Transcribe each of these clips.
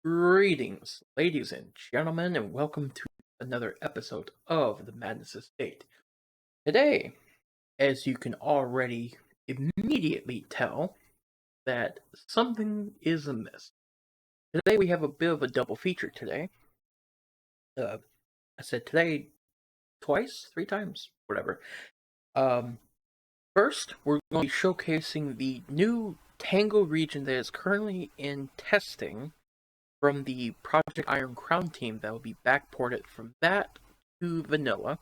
Greetings, ladies and gentlemen, and welcome to another episode of the Madness Estate. Today, as you can already immediately tell, that something is amiss. Today we have a bit of a double feature today. Uh, I said today twice, three times, whatever. Um, First, we're going to be showcasing the new Tangle region that is currently in testing from the Project Iron Crown team that will be backported from that to vanilla.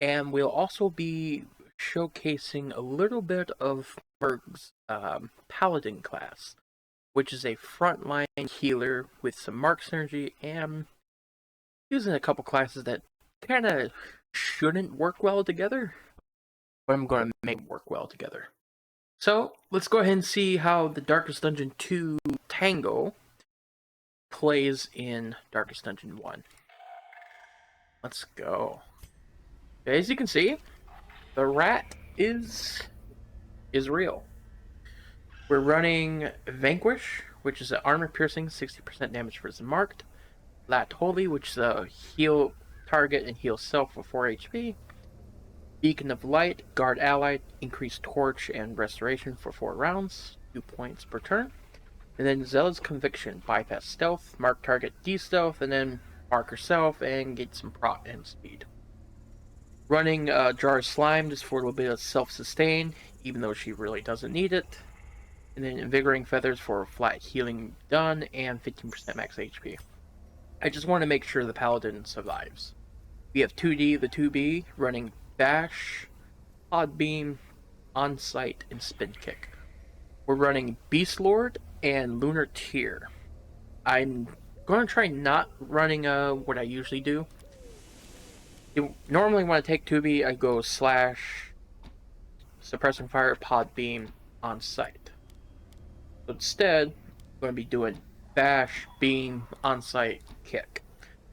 And we'll also be showcasing a little bit of Merg's Paladin class, which is a frontline healer with some Mark synergy and using a couple classes that kind of shouldn't work well together, but I'm going to make them work well together. So, let's go ahead and see how the Darkest Dungeon 2 Tango plays in Darkest Dungeon 1. Let's go. As you can see, the rat is real. We're running Vanquish, which is an armor piercing, 60% damage versus marked. Lat Holy, which is a heal target and heal self for 4 HP. Beacon of Light, guard allied, increase torch and restoration for 4 rounds, 2 points per turn. And then Zealot's Conviction, bypass stealth, mark target de-stealth, and then mark herself and get some prot and speed. Running Jar of Slime just for a little bit of self-sustain, even though she really doesn't need it. And then Invigorating Feathers for flat healing done and 15% max HP. I just want to make sure the Paladin survives. We have 2D, the 2B, running Bash, Pod Beam, On-Sight, and Spin Kick. We're running Beast Lord and Lunar Tear. I'm going to try not running what I usually do. Normally when I take 2B, I go slash, suppressing fire, pod beam, on sight. So instead, I'm going to be doing bash, beam, on sight, kick.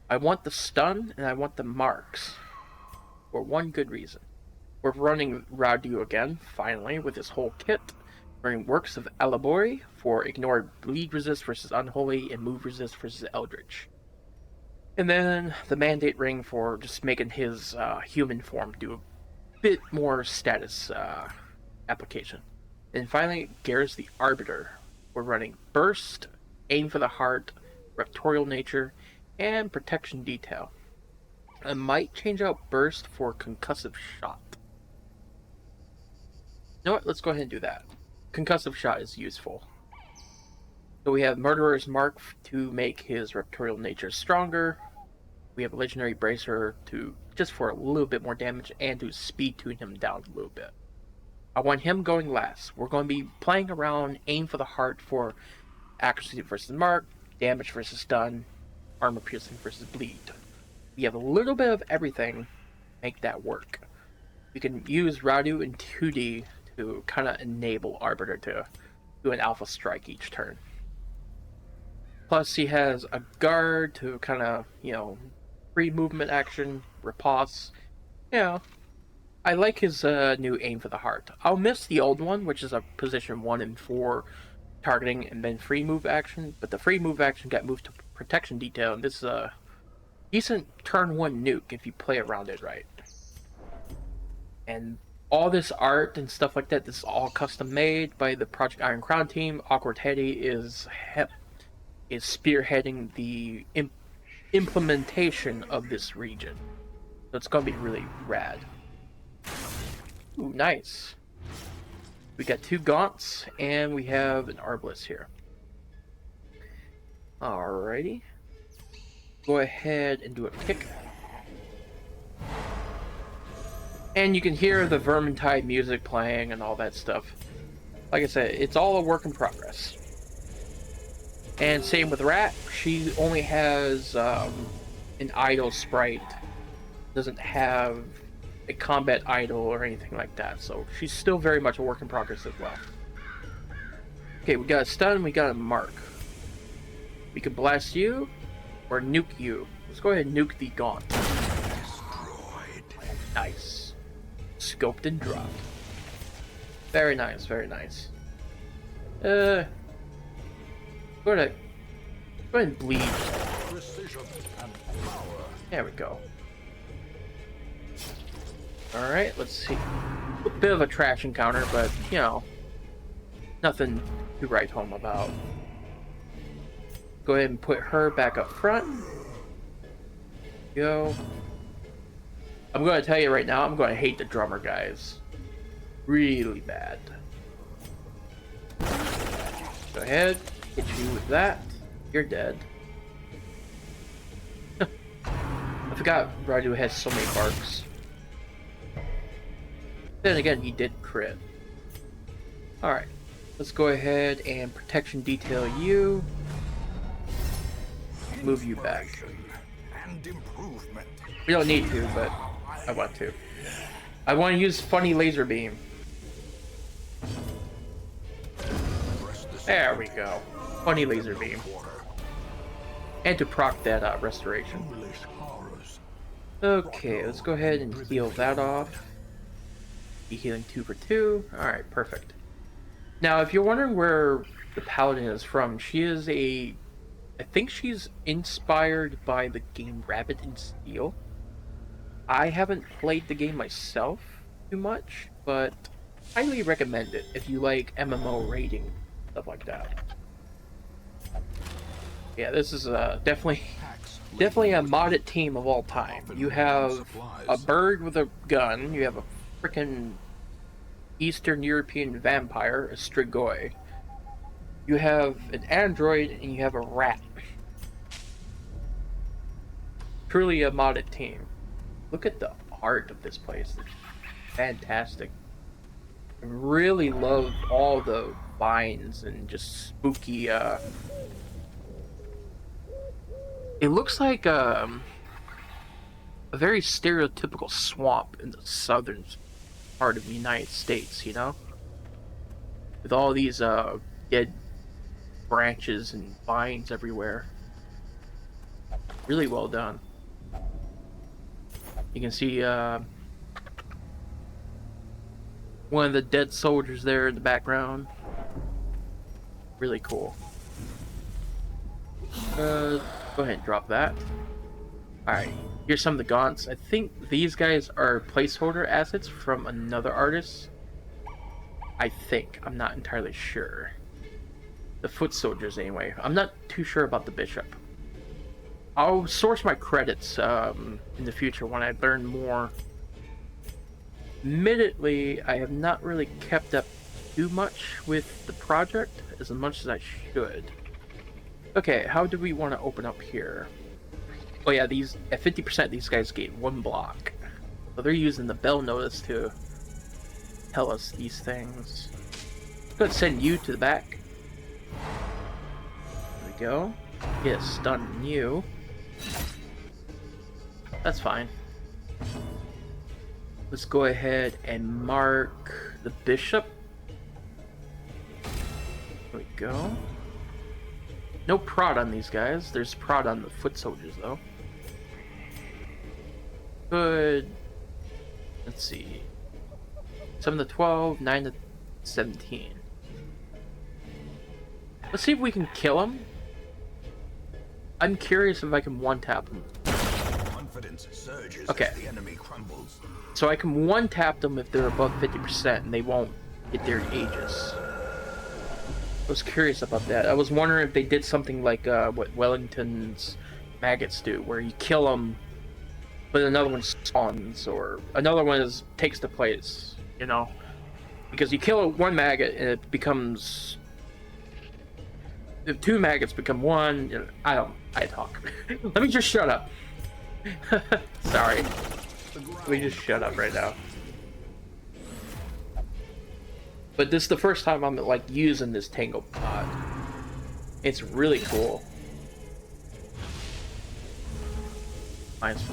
I want the stun and I want the marks for one good reason. We're running Radu again, finally, with this whole kit. Running Works of Alabori for ignore bleed resist versus unholy and move resist versus eldritch. And then the Mandate Ring for just making his human form do a bit more status application. And finally, Garrus the Arbiter. We're running Burst, Aim for the Heart, Raptorial Nature, and Protection Detail. I might change out Burst for Concussive Shot. You know what? Let's go ahead and do that. Concussive Shot is useful. So we have Murderer's Mark to make his Raptorial Nature stronger. We have Legendary Bracer to just for a little bit more damage and to speed tune him down a little bit. I want him going last. We're going to be playing around Aim for the Heart for accuracy versus mark, damage versus stun, armor piercing versus bleed. We have a little bit of everything make that work. We can use Radu in 2D to kind of enable Arbiter to do an alpha strike each turn. Plus he has a guard to kind of, free movement action, riposte. I like his new Aim for the Heart. I'll miss the old one, which is a position 1 and 4 targeting and then free move action, but the free move action got moved to protection detail, and this is a decent turn 1 nuke if you play around it right. And all this art and stuff like that, this is all custom made by the Project Iron Crown team. Awkward Teddy is spearheading the implementation of this region. So it's gonna be really rad. Ooh, nice. We got 2 Gaunts, and we have an Arbalest here. Alrighty. Go ahead and do a kick. And you can hear the Vermintide music playing and all that stuff. Like I said, it's all a work in progress. And same with Rat, she only has an idle sprite. Doesn't have a combat idol or anything like that, so she's still very much a work in progress as well. Okay, we got a stun, we got a mark. We can blast you or nuke you. Let's go ahead and nuke the Gaunt. Destroyed. Nice. Scoped and dropped. Very nice, very nice. Go to Go ahead and bleed. Precision and power. There we go. Alright, let's see. A bit of a trash encounter, but, you know, nothing to write home about. Go ahead and put her back up front. Go. I'm going to tell you right now, I'm going to hate the drummer, guys. Really bad. Go ahead, hit you with that. You're dead. I forgot Radu has so many barks. Then again, he did crit. Alright, let's go ahead and protection detail you. Move you back. And improvement. We don't need to, but I want to. I want to use funny laser beam. There we go. Funny laser beam. And to proc that restoration. Okay, let's go ahead and heal that off. Be healing 2 for 2. Alright, perfect. Now, if you're wondering where the Paladin is from, she is a... I think she's inspired by the game Rabbit in Steel. I haven't played the game myself too much, but highly recommend it if you like MMO raiding, stuff like that. Yeah, this is definitely a modded team of all time. You have a bird with a gun, you have a freaking Eastern European vampire, a Strigoi. You have an android and you have a rat. Truly a modded team. Look at the art of this place. It's fantastic. I really love all the vines and just spooky it looks like a very stereotypical swamp in the southern part of the United States, you know? With all these dead branches and vines everywhere. Really well done. You can see one of the dead soldiers there in the background. Really cool. Go ahead and drop that. Alright, here's some of the gaunts. I think these guys are placeholder assets from another artist. I think. I'm not entirely sure. The foot soldiers anyway. I'm not too sure about the bishop. I'll source my credits in the future when I learn more. Admittedly, I have not really kept up too much with the project as much as I should. Okay, how do we want to open up here? Oh yeah, these at 50% these guys get 1 block. So they're using the bell notice to tell us these things. Let's send you to the back. There we go. Get a stun on you. That's fine. Let's go ahead and mark the bishop. There we go. No prod on these guys. There's prod on the foot soldiers though. Good. Let's see. 7 to 12, 9 to 17. Let's see if we can kill him. I'm curious if I can one-tap him. Confidence surges okay. As the enemy crumbles. So I can one-tap them if they're above 50% and they won't get their Aegis. I was curious about that. I was wondering if they did something like what Wellington's maggots do, where you kill them, but another one spawns, or another one takes the place, you know? Because you kill one maggot and it becomes... If 2 maggots become 1, you know, I talk. Let me just shut up. Sorry. Let me just shut up right now. But this is the first time I'm like using this Tangle pod. It's really cool. Mine's...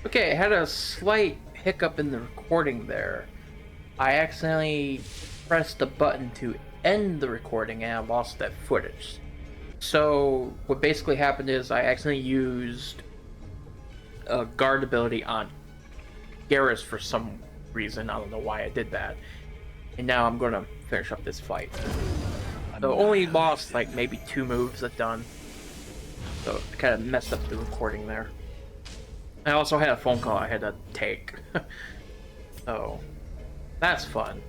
Okay, I had a slight hiccup in the recording there. I accidentally pressed the button to end the recording and I lost that footage. So what basically happened is I accidentally used a guard ability on Garrus for some reason. I don't know why I did that. And now I'm gonna finish up this fight. So only lost like maybe 2 moves at done. So it kind of messed up the recording there. I also had a phone call I had to take. So that's fun.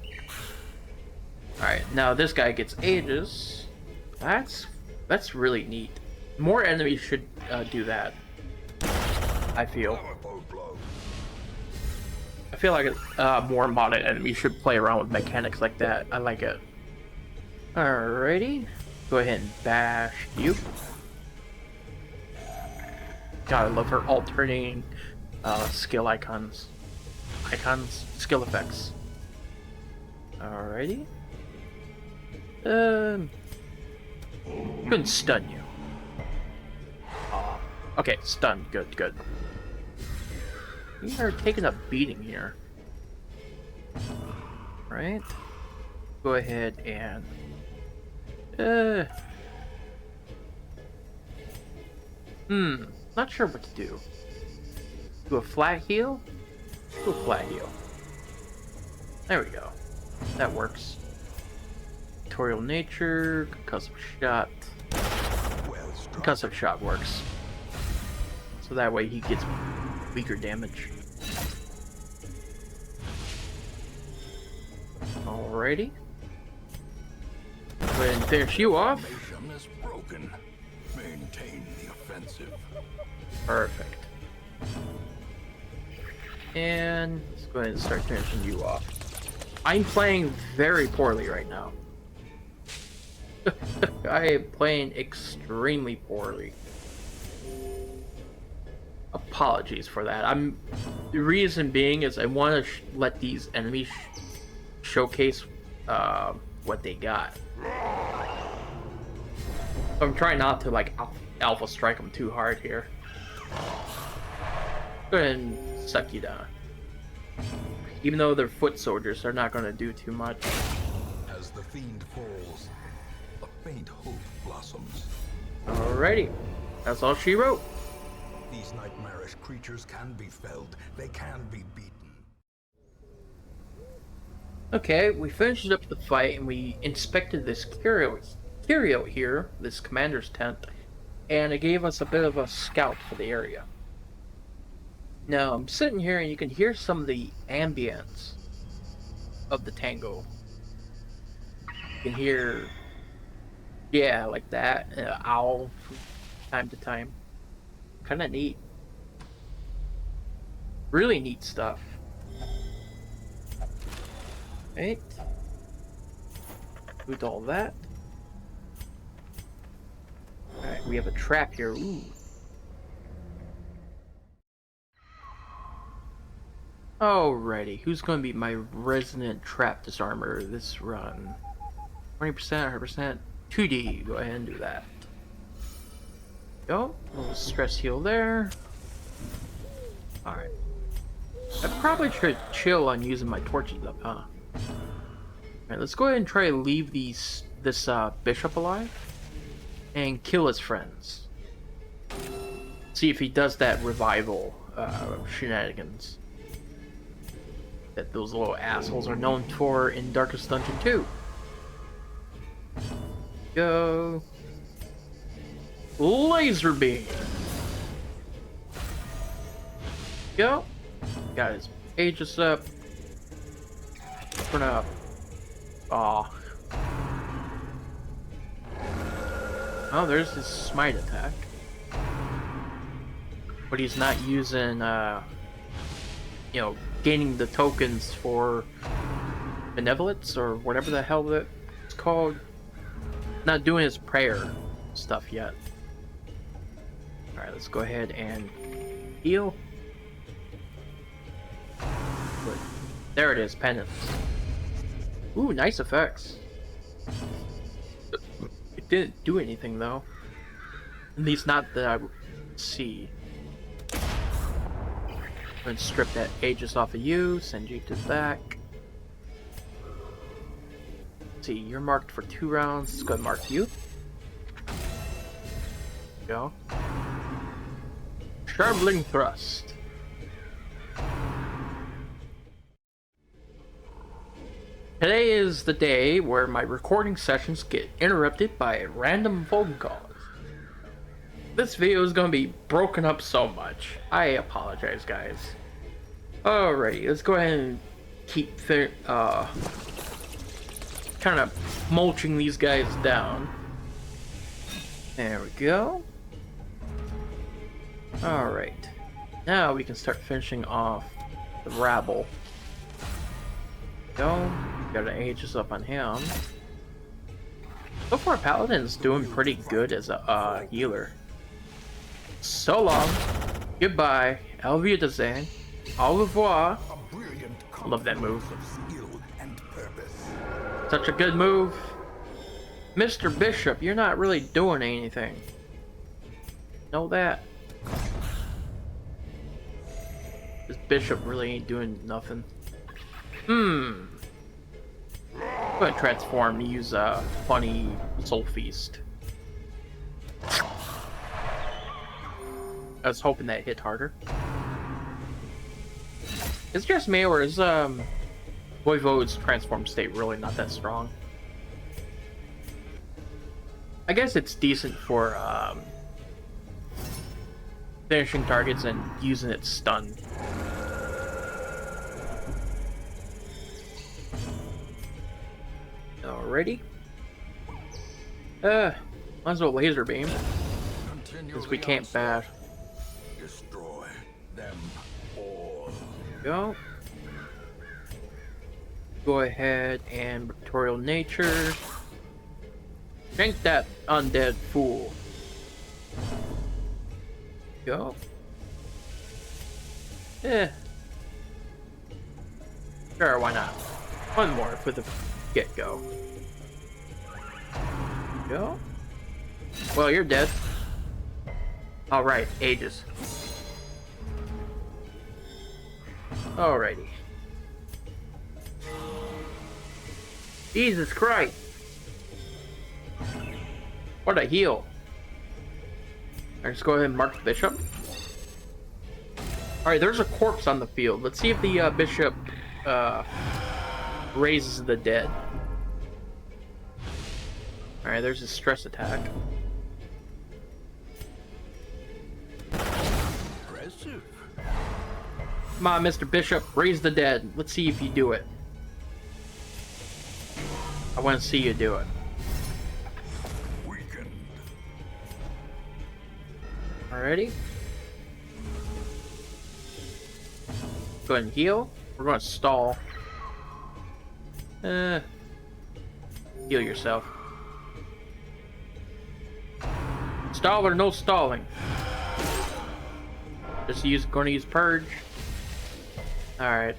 Alright, now this guy gets Aegis. That's really neat. More enemies should do that. I feel. I feel like more modded enemies should play around with mechanics like that. I like it. Alrighty. Go ahead and bash you. God, I love her alternating skill icons. Skill effects. Alrighty. Couldn't stun you. Okay, stun. Good. We are taking a beating here. Right? Go ahead and... not sure what to do. Do a flat heal? Do a flat heal. There we go. That works. Tutorial nature, concussive shot. Concussive shot works. So that way he gets weaker damage. Alrighty. Go ahead and finish you off. Is broken. Maintain the offensive. Perfect. And let's go ahead and start finishing you off. I'm playing very poorly right now. I am playing extremely poorly. Apologies for that. The reason being is I want to let these enemies showcase what they got. So I'm trying not to like alpha strike them too hard here. Go ahead and suck you down. Even though they're foot soldiers, they're not going to do too much. As the fiend falls, a faint hope blossoms. Alrighty, that's all she wrote. These nightmarish creatures can be felled. They can be beaten. Okay, we finished up the fight and we inspected this curio here, this commander's tent, and it gave us a bit of a scout for the area. Now, I'm sitting here and you can hear some of the ambience of the Tangle. You can hear, yeah, like that, owl from time to time. Kind of neat. Really neat stuff. Right. With all that. Alright, we have a trap here. Ooh. Alrighty, who's going to be my resident trap disarmer this run? 20%, 100%, 2D. Go ahead and do that. Go. A little stress heal there. Alright. I probably should chill on using my torches up, huh? Alright, let's go ahead and try to leave this bishop alive and kill his friends. See if he does that revival shenanigans that those little assholes are known for in Darkest Dungeon 2. Go. Laser beam. Go. Got his Aegis up. Turn up. Aw. Oh, there's his smite attack. But he's not using, you know, gaining the tokens for benevolence or whatever the hell it's called. Not doing his prayer stuff yet. Alright, let's go ahead and heal. Good. There it is, penance. Ooh, nice effects. It didn't do anything though. At least not that I would see. I'm gonna strip that Aegis off of you, send you to the back. Let's see, you're marked for 2 rounds. Let's go ahead and mark you. Go. Sharbling thrust. Today is the day where my recording sessions get interrupted by random phone calls. This video is going to be broken up so much. I apologize, guys. Alrighty, let's go ahead and keep kind of mulching these guys down. There we go. Alright. Now we can start finishing off the rabble. Go. Gotta age us up on him. So far, Paladin's doing pretty good as a healer. So long. Goodbye. Auf Wiedersehen. Au revoir. Love that move. Such a good move. Mr. Bishop, you're not really doing anything. Know that? This Bishop really ain't doing nothing. I'm gonna transform and use a funny Soul Feast. I was hoping that hit harder. Is it just me, or is Voivode's transform state really not that strong? I guess it's decent for finishing targets and using its stun. Alrighty. Might as well laser beam. Because we can't bash. Destroy them all. Go. Go ahead and Victorial Nature. Shank that undead fool. Go. Sure, why not? One more for the get-go. Go. Well, you're dead. Alright, ages. Alrighty. Jesus Christ. What a heal. Alright, let's go ahead and mark the bishop. Alright, there's a corpse on the field. Let's see if the bishop raises the dead. Alright, there's a stress attack. Impressive. Come on, Mr. Bishop, raise the dead. Let's see if you do it. I want to see you do it. Weakened. Alrighty. Go ahead and heal. We're going to stall. Heal yourself. Stall or no stalling? Just going to use purge. Alright.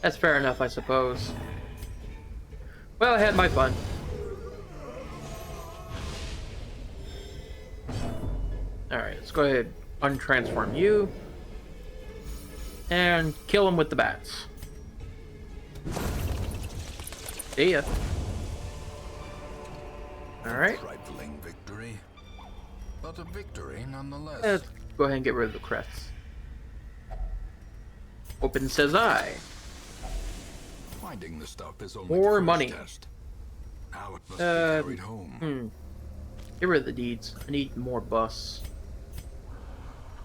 That's fair enough, I suppose. Well, I had my fun. Alright, let's go ahead and untransform you. And kill him with the bats. See ya. Alright. Trifling victory, but a victory nonetheless. Let's go ahead and get rid of the crests. Open says I. Finding the stuff is only More the first money. test. Now it must be carried home. Get rid of the deeds. I need more busts.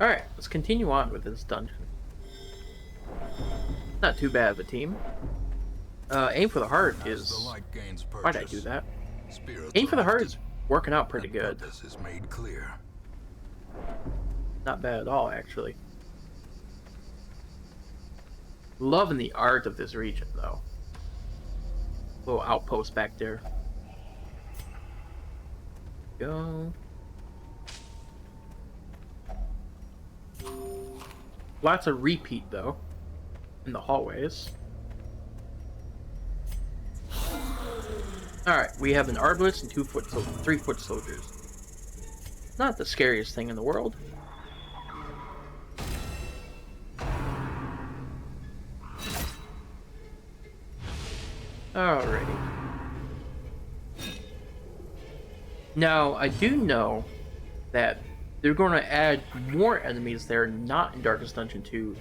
Alright, let's continue on with this dungeon. Not too bad of a team. Aim for the heart is... Why'd I do that? Aim for the heart is working out pretty good. This is made clear. Not bad at all, actually. Loving the art of this region, though. Little outpost back there. Go. Lots of repeat, though, in the hallways. Alright, we have an arbalist and 3-foot soldiers. Not the scariest thing in the world. Alrighty. Now, I do know that they're going to add more enemies there, not in Darkest Dungeon 2,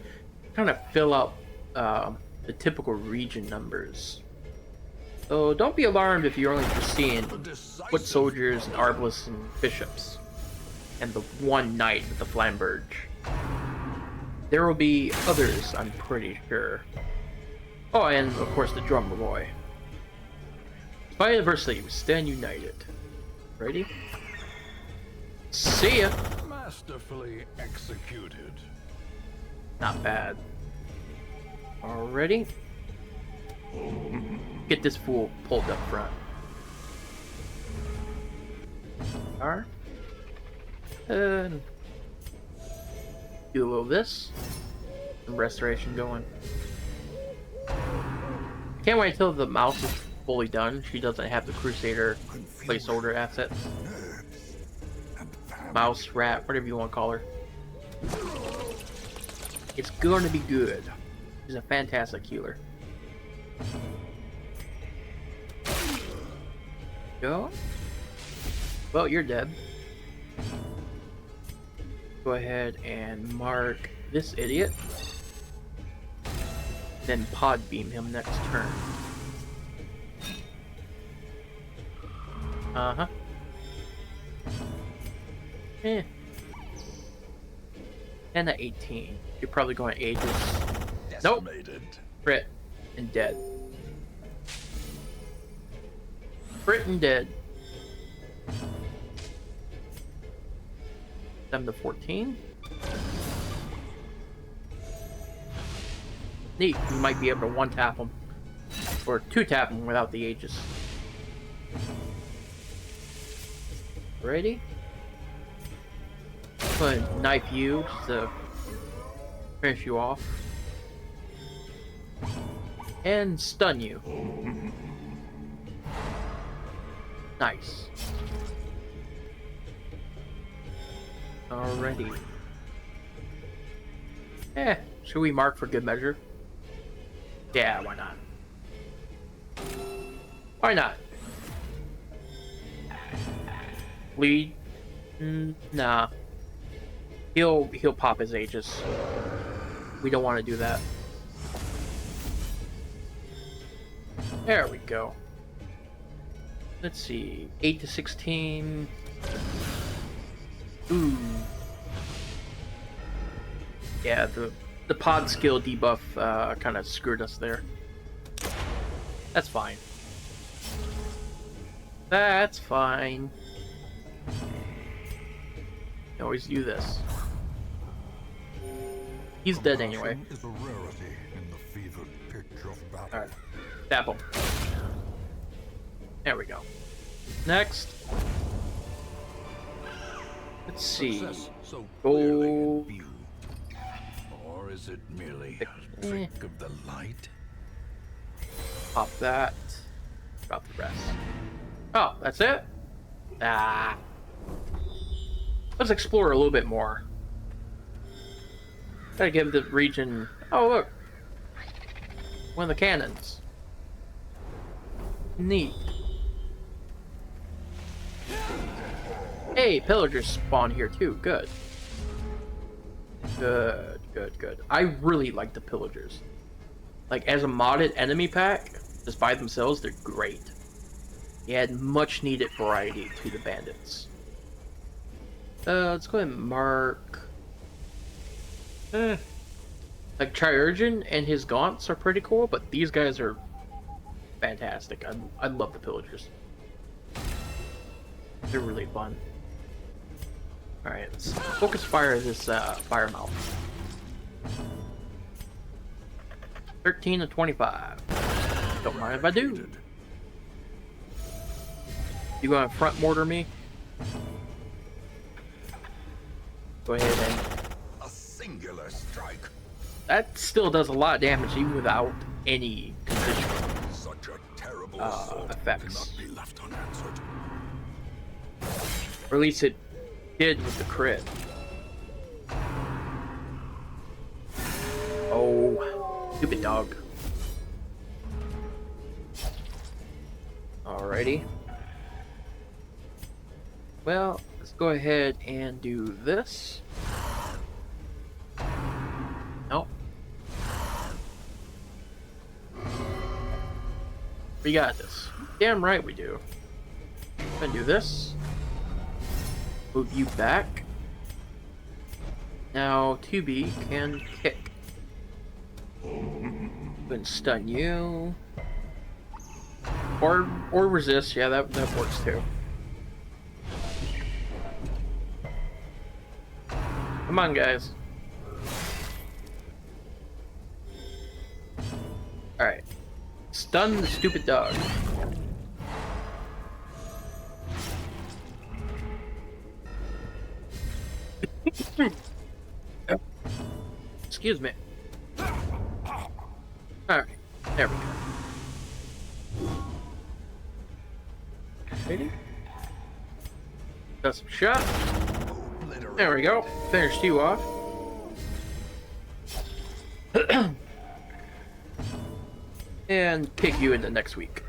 kind of fill out the typical region numbers. So don't be alarmed if you're only just seeing foot soldiers and arbalists and bishops, and the one knight with the flamberge. There will be others, I'm pretty sure. Oh, and of course the drummer boy. Despite adversity, we stand united. Ready? See ya! Masterfully executed. Not bad. Already? Get this fool pulled up front. Alright. Do a little this. Some restoration going. Can't wait until the mouse is fully done. She doesn't have the Crusader placeholder assets. Mouse, rat, whatever you want to call her. It's going to be good. She's a fantastic healer. Go. Well, you're dead. Go ahead and mark this idiot. Then pod beam him next turn. Uh-huh. 10 to 18. You're probably going Aegis. Nope. Crit and dead. Crit and dead. 7 to 14. Neat. You might be able to one tap him. Or two tap him without the Aegis. Ready? Go ahead and knife you just to finish you off. And stun you. Nice. Alrighty. Should we mark for good measure? Yeah, why not? Why not? Bleed? Nah. He'll pop his Aegis. We don't want to do that. There we go. Let's see. 8 to 16. Ooh. Yeah, the pod skill debuff kind of screwed us there. That's fine. That's fine. You always do this. He's dead anyway. Is a rarity in the fevered pitch of battle. Alright. Tap him. There we go. Next. Let's see. So Go. Or is it merely a trick of the light? Pop that. Drop the rest. Oh, that's it? Ah. Let's explore a little bit more. Gotta give the region... Oh, look. One of the cannons. Neat. Hey, pillagers spawn here too. Good. Good, good, good. I really like the pillagers. Like, as a modded enemy pack, just by themselves, they're great. They add much needed variety to the bandits. Let's go ahead and mark... Like, Triurgeon and his gaunts are pretty cool, but these guys are fantastic. I love the pillagers. They're really fun. Alright, let's focus fire this fire mouth. 13 to 25. Don't mind if I do. You gonna front mortar me? Go ahead and... A singular strike. That still does a lot of damage even without any condition Such a terrible assault effects. cannot be left unanswered. Or at least it did with the crit. Oh, stupid dog. Alrighty. Well, let's go ahead and do this. Nope. We got this. Damn right we do. I'm gonna do this. Move you back. Now 2B can kick. Then stun you. Or resist, yeah, that works too. Come on, guys. Alright. Stun the stupid dog. Excuse me. Alright. There we go. Ready? Got some shots. There we go. Finished you off. And kick you into next week.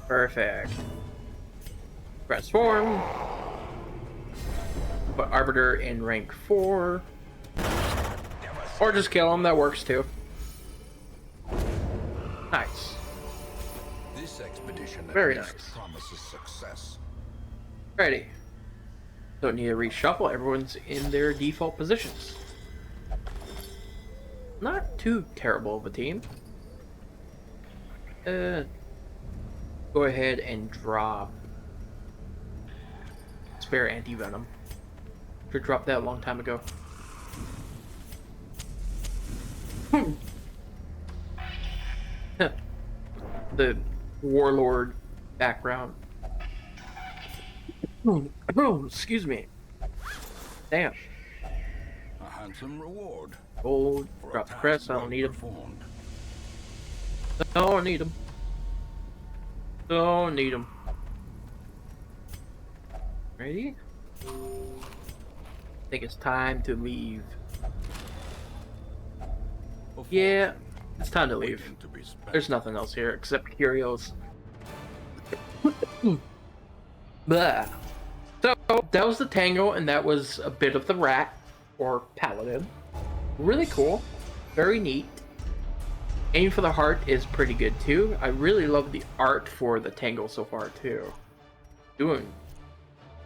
Perfect. Transform. Put Arbiter in rank 4. Or just kill him, that works too. Nice. This expedition Very nice. Promises success. Ready. Don't need to reshuffle, everyone's in their default positions. Not too terrible of a team. Go ahead and drop spare anti-venom. Should drop that a long time ago. The warlord background. Oh, excuse me. Damn. A handsome reward. Gold, drop the crest, I don't need them. Don't need them. Don't need them. Ready? I think it's time to leave. Yeah, it's time to leave. There's nothing else here except curios. Blah. So, that was the Tangle, and that was a bit of the rat, or paladin. Really cool. Very neat. Aim for the Heart is pretty good too. I really love the art for the Tangle so far too. Doing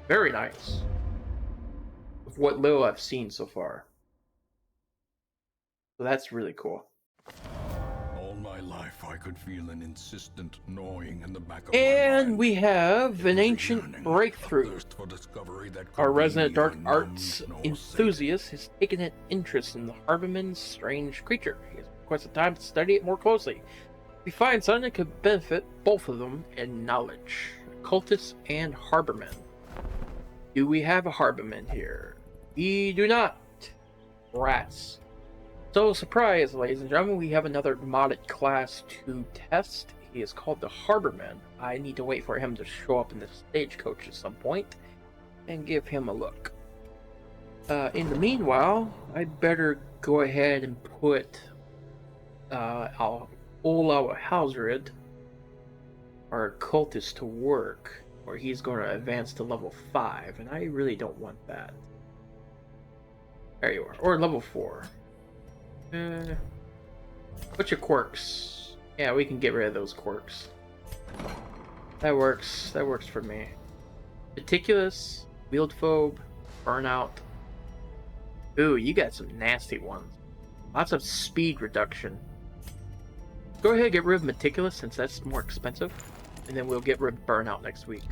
very nice. With what little I've seen so far. So that's really cool. All my life I could feel an insistent gnawing in the back of my And mind. we have an ancient Yearning, breakthrough. thirst for discovery that could Our resident be dark neither arts numb nor enthusiast has taken an interest in the Harbiman's strange creature. He has requested time to study it more closely. We find something that could benefit both of them in knowledge. Cultists and Harbormen. Do we have a Harborman here? We do not. Rats. So, surprise, ladies and gentlemen, we have another modded class to test. He is called the Harborman. I need to wait for him to show up in the stagecoach at some point and give him a look. In the meanwhile, I better go ahead and put our Ola Hauserid, our cultist, to work, or he's going to advance to level 5, and I really don't want that. There you are, or level 4. What's your quirks? Yeah, we can get rid of those quirks. That works. That works for me. Meticulous, Wieldphobe, Burnout. Ooh, you got some nasty ones. Lots of speed reduction. Go ahead and get rid of Meticulous since that's more expensive. And then we'll get rid of Burnout next week.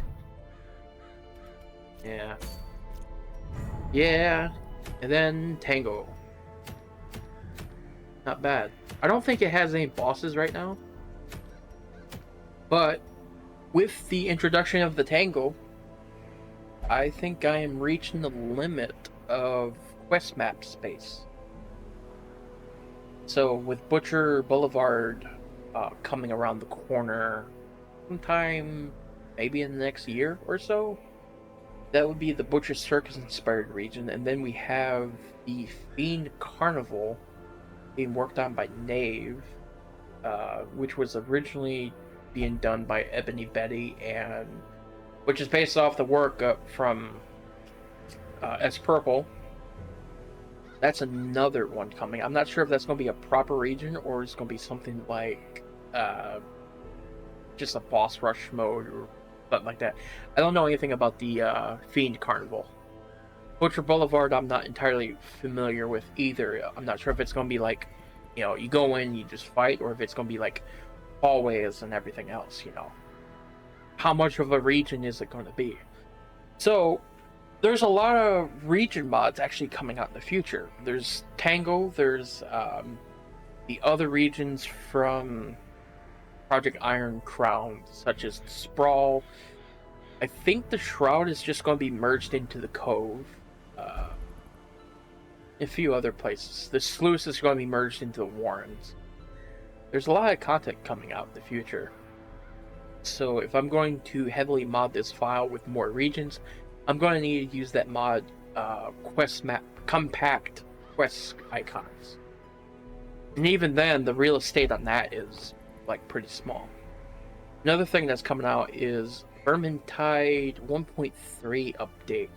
Yeah. Yeah. And then Tangle. Not bad. I don't think it has any bosses right now. But with the introduction of the Tangle, I think I am reaching the limit of quest map space. So with Butcher Boulevard coming around the corner sometime maybe in the next year or so, that would be the Butcher Circus inspired region, and then we have the Fiend Carnival being worked on by Knave, which was originally being done by Ebony Betty, and which is based off the work from S Purple. That's another one coming. I'm not sure if that's going to be a proper region or it's going to be something like just a boss rush mode or something like that. I don't know anything about the Fiend Carnival. Butcher Boulevard, I'm not entirely familiar with either. I'm not sure if it's going to be like, you go in, you just fight, or if it's going to be like hallways and everything else, How much of a region is it going to be? So, there's a lot of region mods actually coming out in the future. There's Tangle, there's the other regions from Project Iron Crown, such as Sprawl. I think the Shroud is just going to be merged into the Cove. A few other places. The Sluice is going to be merged into the Warrens. There's a lot of content coming out in the future. So if I'm going to heavily mod this file with more regions, I'm going to need to use that mod quest map, compact quest icons. And even then, the real estate on that is like pretty small. Another thing that's coming out is Vermintide 1.3 update.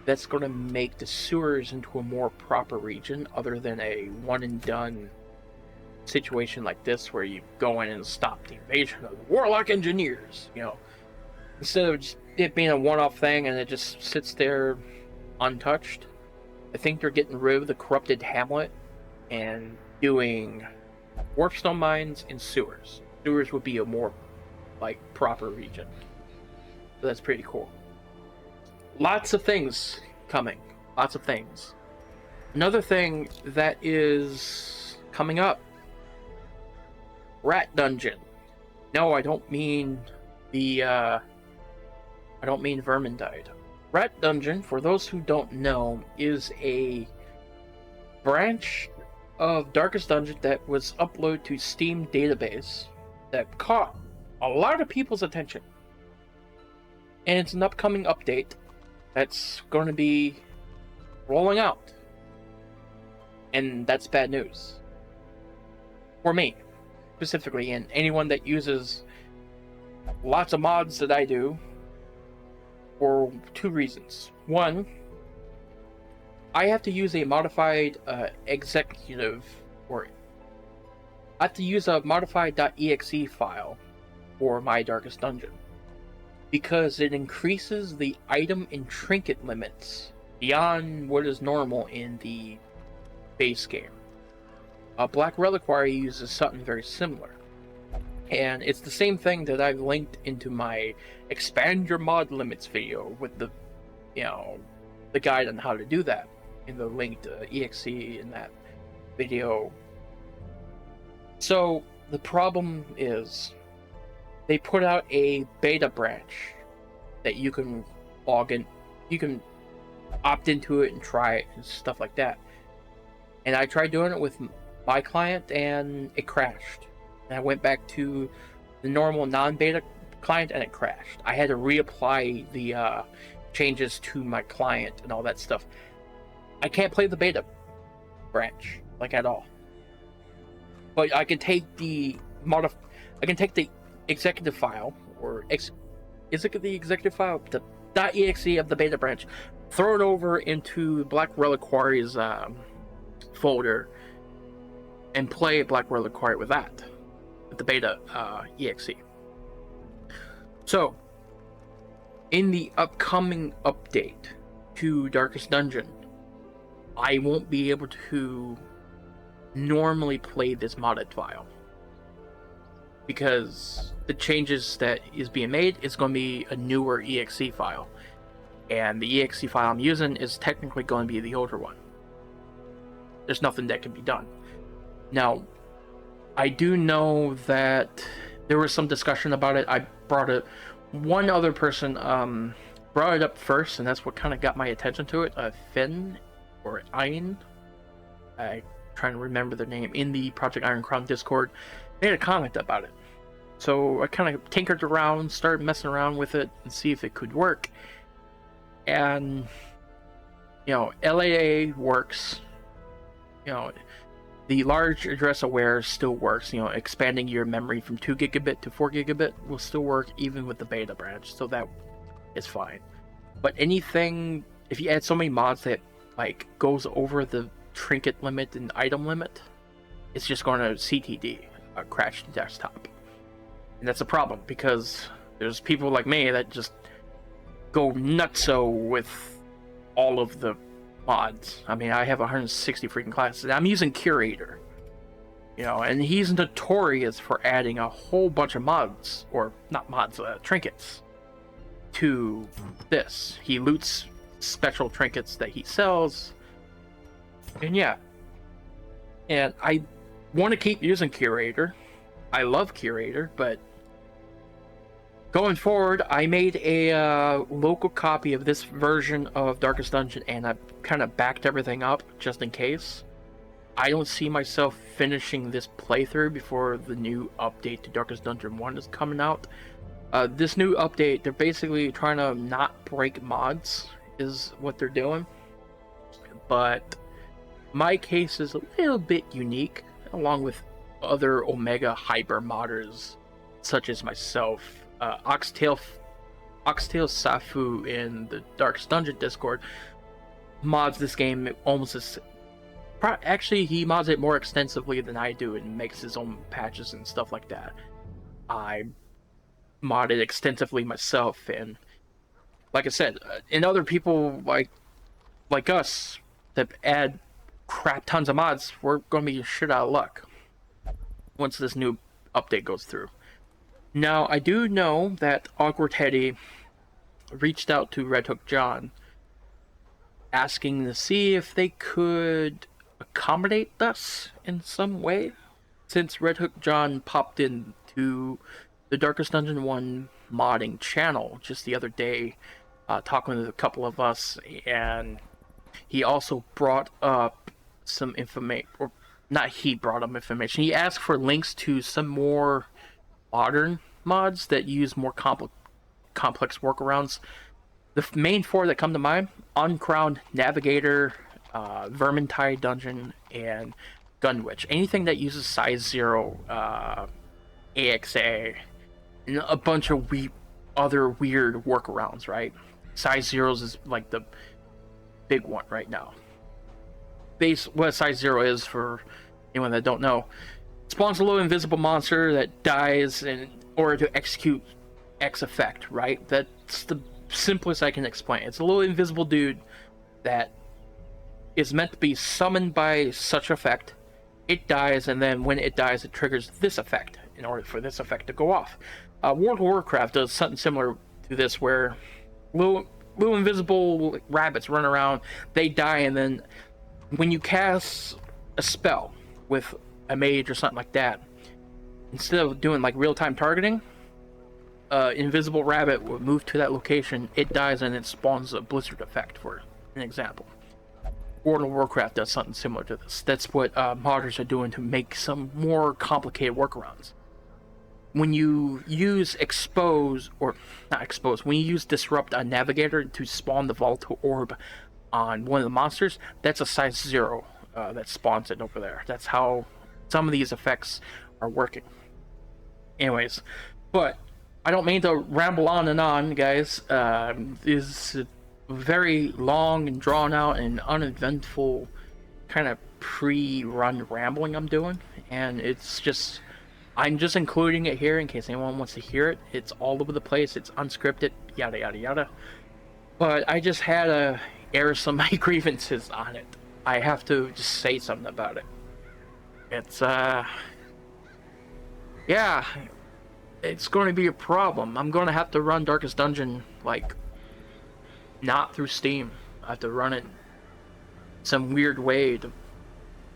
That's going to make the sewers into a more proper region, other than a one and done situation like this where you go in and stop the invasion of the Warlock Engineers. Instead of just it being a one-off thing and it just sits there untouched. I think they're getting rid of the corrupted Hamlet and doing warpstone mines and sewers. Sewers would be a more proper region. So that's pretty cool. Lots of things coming. Lots of things. Another thing that is coming up. Rat Dungeon. No, I don't mean Vermintide. Rat Dungeon, for those who don't know, is a branch of Darkest Dungeon that was uploaded to Steam database that caught a lot of people's attention. And it's an upcoming update that's going to be rolling out. And that's bad news. For me, specifically, and anyone that uses lots of mods that I do, for two reasons. One, I have to use a modified executive, or I have to use a modified.exe file for my Darkest Dungeon, because it increases the item and trinket limits beyond what is normal in the base game. Black Reliquary uses something very similar. And it's the same thing that I've linked into my Expand Your Mod Limits video with the guide on how to do that in the linked exe in that video. So the problem is they put out a beta branch that you can log in, you can opt into it and try it and stuff like that. And I tried doing it with my client and it crashed. And I went back to the normal non-beta client and it crashed. I had to reapply the changes to my client and all that stuff. I can't play the beta branch at all. But I can take the executive file, or is it the executive file? The .exe of the beta branch, throw it over into Black Reliquary's folder, and play Black Reliquary with that, with the beta exe. So, in the upcoming update to Darkest Dungeon, I won't be able to normally play this modded file, because the changes that is being made is going to be a newer exe file, and the exe file I'm using is technically going to be the older one. There's nothing that can be done. Now, I do know that there was some discussion about it. I brought it, one other person brought it up first, and that's what kind of got my attention to it. Finn, or Ein, I'm trying to remember their name, in the Project Iron Crown Discord, made a comment about it. So I kind of tinkered around, started messing around with it, and see if it could work. And, LAA works. The large address aware still works. Expanding your memory from 2 gigabit to 4 gigabit will still work even with the beta branch, so that is fine. But anything, if you add so many mods that goes over the trinket limit and item limit, it's just going to CTD. crash the desktop. And that's a problem because there's people like me that just go nutso with all of the mods. I mean, I have 160 freaking classes. I'm using Curator, you know, and he's notorious for adding a whole bunch of mods, or not mods, trinkets to this. He loots special trinkets that he sells, and yeah. And I want to keep using Curator. I love Curator, but going forward, I made a local copy of this version of Darkest Dungeon, and I kind of backed everything up just in case. I don't see myself finishing this playthrough before the new update to Darkest Dungeon 1 is coming out. This new update, they're basically trying to not break mods, is what they're doing. But my case is a little bit unique, along with other Omega Hyper modders, such as myself. Oxtail Safu in the Darkest Dungeon Discord mods this game almost as... Actually, he mods it more extensively than I do and makes his own patches and stuff like that. I modded extensively myself, and like I said, and other people like us that add crap tons of mods, we're going to be shit out of luck once this new update goes through. Now, I do know that Awkward Teddy reached out to Red Hook John asking to see if they could accommodate us in some way, since Red Hook John popped into the Darkest Dungeon 1 modding channel just the other day, talking with a couple of us, and he also brought up some information, or not he brought up information, he asked for links to some more modern mods that use more complex workarounds. The main four that come to mind: Uncrowned Navigator, Vermintide Dungeon, and Gunwitch. Anything that uses size 0, AXA, and a bunch of other weird workarounds, right? Size 0s is like the big one right now. What size 0 is, for anyone that don't know, spawns a little invisible monster that dies in order to execute X effect, right? That's the simplest I can explain. It's a little invisible dude that is meant to be summoned by such effect. It dies, and then when it dies, it triggers this effect in order for this effect to go off. World of Warcraft does something similar to this, where little invisible rabbits run around, they die, and then when you cast a spell with a mage or something like that, instead of doing like real-time targeting, invisible rabbit will move to that location, it dies, and it spawns a blizzard effect, for an example. World of Warcraft does something similar to this. That's what modders are doing to make some more complicated workarounds. When you use when you use Disrupt on Navigator to spawn the volatile orb on one of the monsters, that's a size 0 that spawns it over there. That's how some of these effects are working. Anyways, but I don't mean to ramble on and on, guys. This is a very long and drawn out and uneventful kind of pre-run rambling I'm doing, and I'm just including it here in case anyone wants to hear it. It's all over the place, it's unscripted, yada yada yada. But I just had to air some of my grievances on it. I have to just say something about it. It's yeah, it's going to be a problem. I'm going to have to run Darkest Dungeon like not through Steam. I have to run it some weird way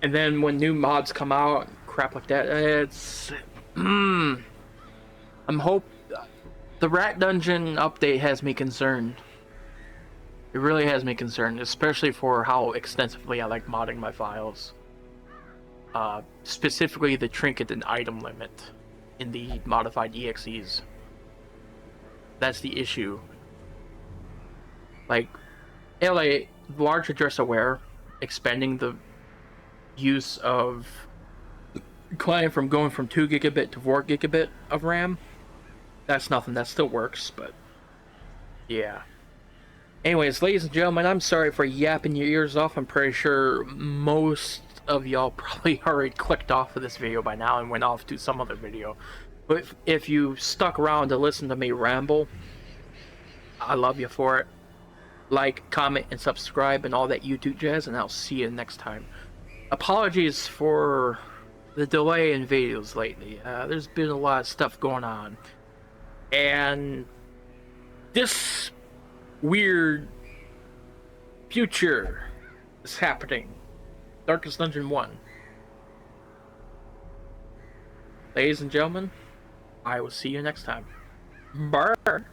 and then when new mods come out, crap like that, it's the Rat Dungeon update has me concerned. It really has me concerned, especially for how extensively I like modding my files. Specifically the trinket and item limit in the modified EXEs. That's the issue. Like, LA, large address aware, expanding the use of client from going from 2 gigabit to 4 gigabit of RAM. That's nothing, that still works, but yeah. Anyways, ladies and gentlemen, I'm sorry for yapping your ears off. I'm pretty sure most of y'all probably already clicked off of this video by now and went off to some other video. But if you stuck around to listen to me ramble, I love you for it. Like, comment, and subscribe and all that YouTube jazz, and I'll see you next time. Apologies for the delay in videos lately. There's been a lot of stuff going on. And this weird future is happening. Darkest Dungeon 1. Ladies and gentlemen, I will see you next time. Bye.